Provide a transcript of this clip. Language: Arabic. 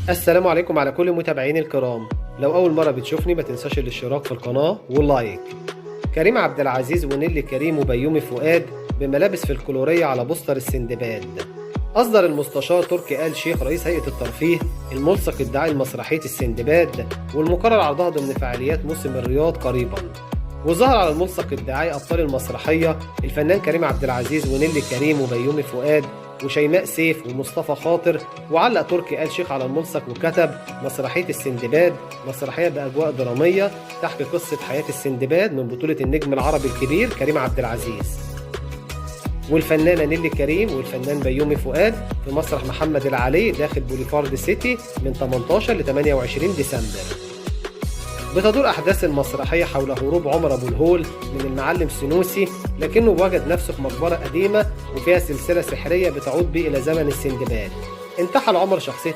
السلام عليكم على كل متابعيني الكرام. لو أول مرة بتشوفني ما تنساش الاشتراك في القناة واللايك. كريم عبد العزيز ونيلي كريم وبيومي فؤاد بملابس فلكلورية على بوستر السندباد. أصدر المستشار تركي آل شيخ رئيس هيئة الترفيه الملصق الدعائي لمسرحية السندباد، والمقرر عرضها ضمن فعاليات موسم الرياض قريبا. وظهر على الملصق الدعائي أبطال المسرحية الفنان كريم عبد العزيز ونيلي كريم وبيومي فؤاد وشيماء سيف ومصطفى خاطر. وعلق تركي آل شيخ على الملصق وكتب: مسرحية السندباد مسرحية بأجواء درامية تحكي قصة حياة السندباد من بطولة النجم العربي الكبير كريم عبد العزيز والفنانة نيلي كريم والفنان بيومي فؤاد في مسرح محمد العلي داخل بوليفارد سيتي من 18 ل 28 ديسمبر. بتدور أحداث المسرحية حول هروب عمر أبو الهول من المعلم سنوسي، لكنه وجد نفسه في مقبرة قديمة وفيها سلسلة سحرية بتعود به إلى زمن السندباد. انتحل عمر شخصية